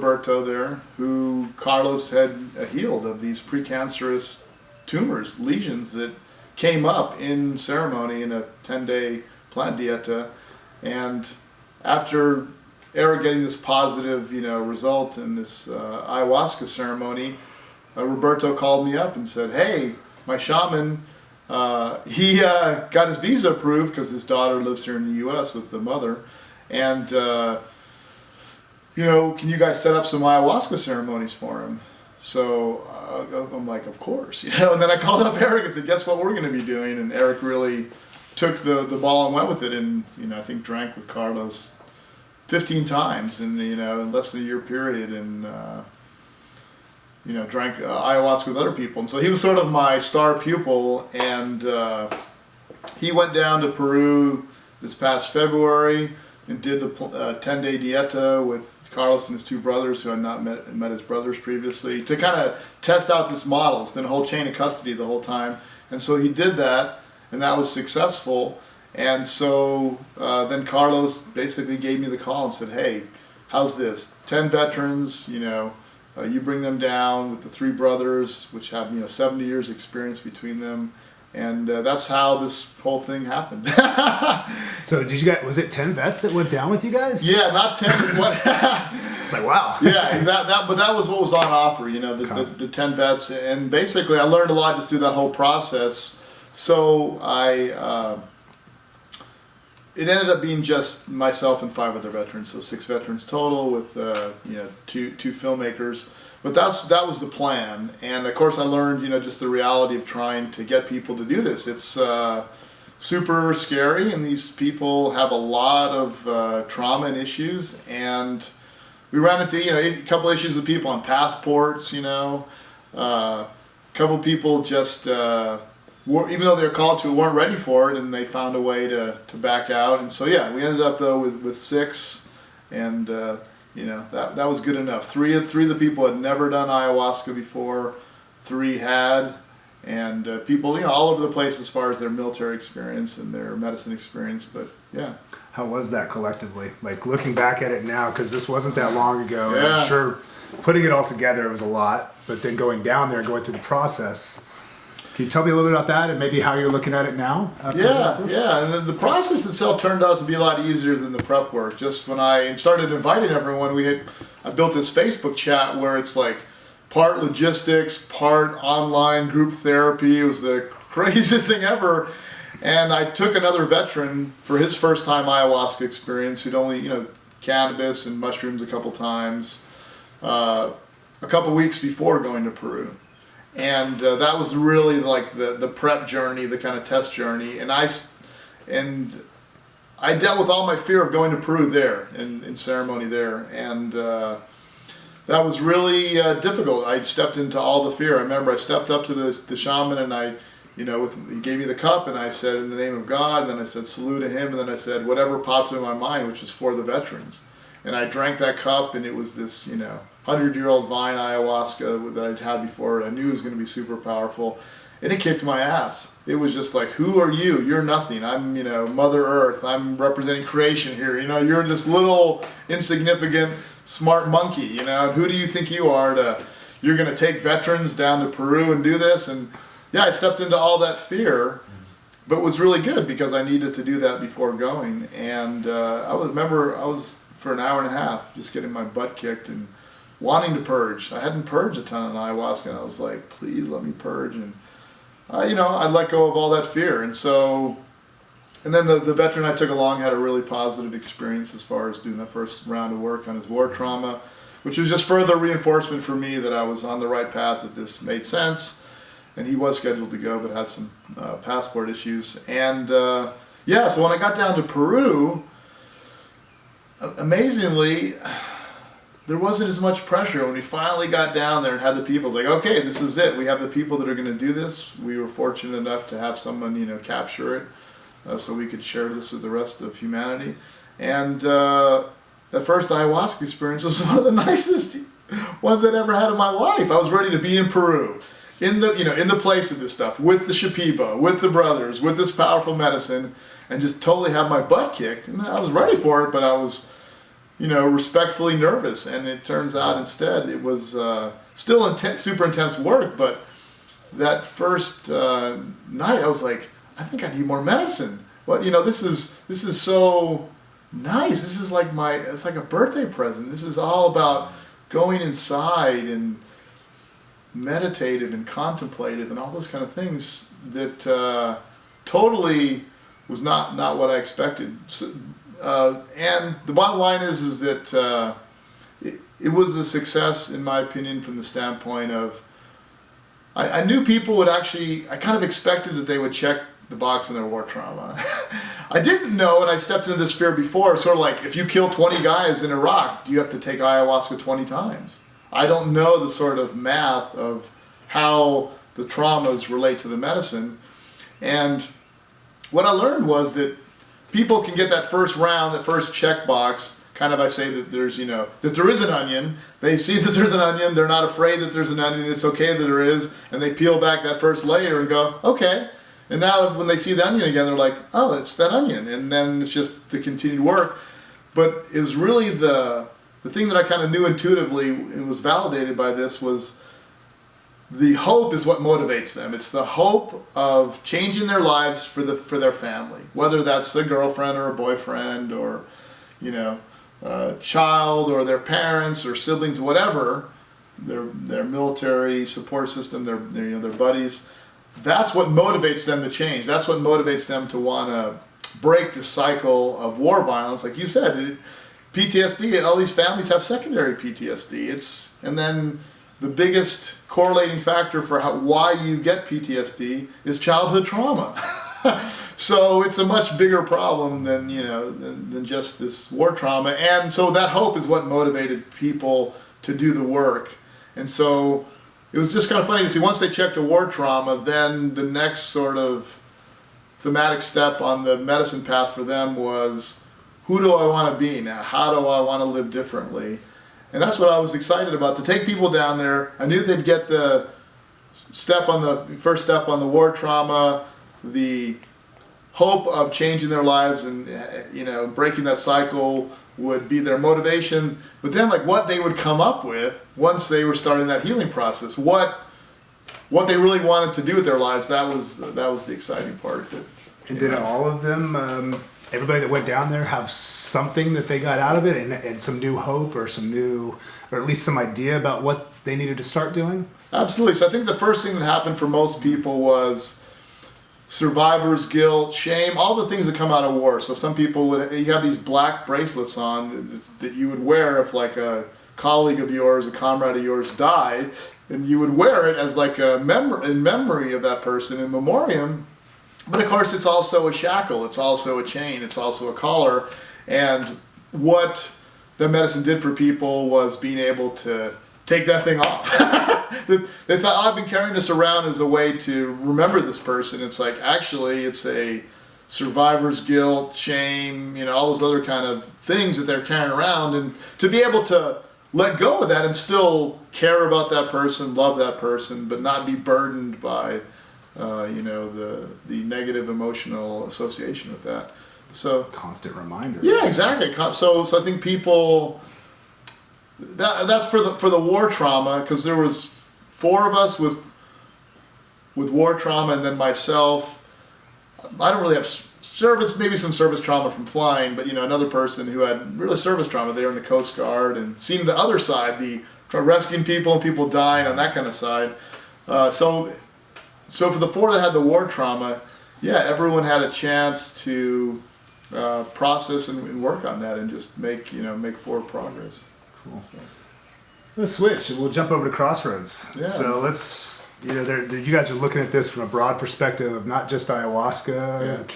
Roberto there, who Carlos had healed of these precancerous tumors, lesions that came up in ceremony in a 10-day plant dieta. And after Eric getting this positive, result in this ayahuasca ceremony, Roberto called me up and said, "Hey, my shaman, he got his visa approved because his daughter lives here in the U.S. with the mother, and can you guys set up some ayahuasca ceremonies for him?" So I'm like, "Of course," And then I called up Eric and said, "Guess what we're going to be doing?" And Eric really took the ball and went with it, and I think drank with Carlos 15 times in in less than a year period, and drank ayahuasca with other people. And so he was sort of my star pupil, and he went down to Peru this past February and did the 10-day dieta with Carlos and his two brothers, who had not met his brothers previously, to kind of test out this model. It's been a whole chain of custody the whole time. And so he did that, and that was successful. And so then Carlos basically gave me the call and said, "Hey, how's this? 10 veterans, you bring them down with the three brothers, which have 70 years experience between them." And that's how this whole thing happened. So was it 10 vets that went down with you guys? Yeah, not 10 is what. It's like, wow. Yeah, but that was what was on offer, the 10 vets. And basically I learned a lot just through that whole process. So it ended up being just myself and 5 other veterans, so 6 veterans total with two filmmakers. But that was the plan, and of course I learned just the reality of trying to get people to do this. It's super scary, and these people have a lot of trauma and issues, and we ran into a couple issues with people on passports, a couple people just even though they were called to it, weren't ready for it, and they found a way to back out. And so we ended up though with 6, and that was good enough. Three of the people had never done ayahuasca before, 3 had, and people all over the place as far as their military experience and their medicine experience. But yeah. How was that collectively? Like looking back at it now, because this wasn't that long ago, and I'm sure putting it all together it was a lot. But then going down there and going through the process. Can you tell me a little bit about that and maybe how you're looking at it now? Yeah. And the process itself turned out to be a lot easier than the prep work. Just when I started inviting everyone, I built this Facebook chat where it's like part logistics, part online group therapy. It was the craziest thing ever. And I took another veteran for his first time ayahuasca experience, who'd only, cannabis and mushrooms a couple times, a couple weeks before going to Peru. And that was really like the prep journey, the kind of test journey. And I dealt with all my fear of going to Peru there, in ceremony there. And that was really difficult. I stepped into all the fear. I remember I stepped up to the shaman, and he gave me the cup, and I said, "In the name of God," and then I said, "Salute to him," and then I said, whatever popped into my mind, which was for the veterans. And I drank that cup, and it was this, 100-year-old vine ayahuasca that I'd had before. I knew it was going to be super powerful, and it kicked my ass. It was just like, who are you? You're nothing. I'm, Mother Earth. I'm representing creation here. You're this little insignificant smart monkey. And who do you think you are you're going to take veterans down to Peru and do this? And yeah, I stepped into all that fear, but it was really good because I needed to do that before going. And I was for an hour and a half just getting my butt kicked and wanting to purge. I hadn't purged a ton on ayahuasca, and I was like, please let me purge. And I let go of all that fear. And so, and then the veteran I took along had a really positive experience as far as doing that first round of work on his war trauma, which was just further reinforcement for me that I was on the right path, that this made sense. And he was scheduled to go, but had some passport issues. And so when I got down to Peru, amazingly, there wasn't as much pressure. When we finally got down there and had the people, like, okay, this is it. We have the people that are going to do this. We were fortunate enough to have someone, capture it, so we could share this with the rest of humanity. And that first ayahuasca experience was one of the nicest ones I'd ever had in my life. I was ready to be in Peru, in the place of this stuff, with the Shipibo, with the brothers, with this powerful medicine, and just totally have my butt kicked. And I was ready for it, but I was respectfully nervous. And it turns out instead it was still super intense work, but that first night I was like, I think I need more medicine. Well, this is so nice. This is like it's like a birthday present. This is all about going inside and meditative and contemplative and all those kind of things that totally was not what I expected. So, and the bottom line is that it was a success, in my opinion, from the standpoint of I knew people would actually, I kind of expected that they would check the box in their war trauma. I didn't know, and I stepped into this fear before, sort of like, if you kill 20 guys in Iraq, do you have to take ayahuasca 20 times? I don't know the sort of math of how the traumas relate to the medicine. And what I learned was that people can get that first round, that first check box, kind of I say that there's, that there is an onion. They see that there's an onion, they're not afraid that there's an onion, it's okay that there is, and they peel back that first layer and go, okay. And now when they see the onion again, they're like, oh, it's that onion. And then it's just the continued work. But it was really the thing that I kind of knew intuitively and was validated by this was the hope is what motivates them. It's the hope of changing their lives for their family, whether that's a girlfriend or a boyfriend or, a child or their parents or siblings, whatever, their military support system, their buddies. That's what motivates them to change. That's what motivates them to want to break the cycle of war violence. Like you said, PTSD, all these families have secondary PTSD. And then the biggest correlating factor for why you get PTSD is childhood trauma. So it's a much bigger problem than just this war trauma. And so that hope is what motivated people to do the work. And so it was just kind of funny to see, once they checked the war trauma, then the next sort of thematic step on the medicine path for them was, who do I want to be now? How do I want to live differently? And that's what I was excited about, to take people down there. I knew they'd get the first step on the war trauma, the hope of changing their lives and breaking that cycle would be their motivation. But then what they would come up with once they were starting that healing process, what they really wanted to do with their lives, that was the exciting part. And did all of them, everybody that went down there, have something that they got out of it and some new hope or at least some idea about what they needed to start doing? Absolutely. So I think the first thing that happened for most people was survivor's guilt, shame, all the things that come out of war. So some people you have these black bracelets on that you would wear if like a colleague of yours, a comrade of yours died, and you would wear it as like in memory of that person, in memoriam. But of course it's also a shackle, it's also a chain, it's also a collar. And what the medicine did for people was being able to take that thing off. They thought, I've been carrying this around as a way to remember this person. It's like, actually, it's a survivor's guilt, shame, all those other kind of things that they're carrying around. And to be able to let go of that and still care about that person, love that person, but not be burdened by, the negative emotional association with that. So constant reminder. Yeah, exactly. So I think people, that's for the war trauma, because there was 4 of us with war trauma, and then myself. I don't really have service, maybe some service trauma from flying, but another person who had really service trauma. They were in the Coast Guard and seen the other side, the rescuing people and people dying on that kind of side. So for the 4 that had the war trauma, yeah, everyone had a chance to process and work on that and just make forward progress. Cool. Let's switch. We'll jump over to Crossroads. Yeah. So let's, you guys are looking at this from a broad perspective of not just ayahuasca, the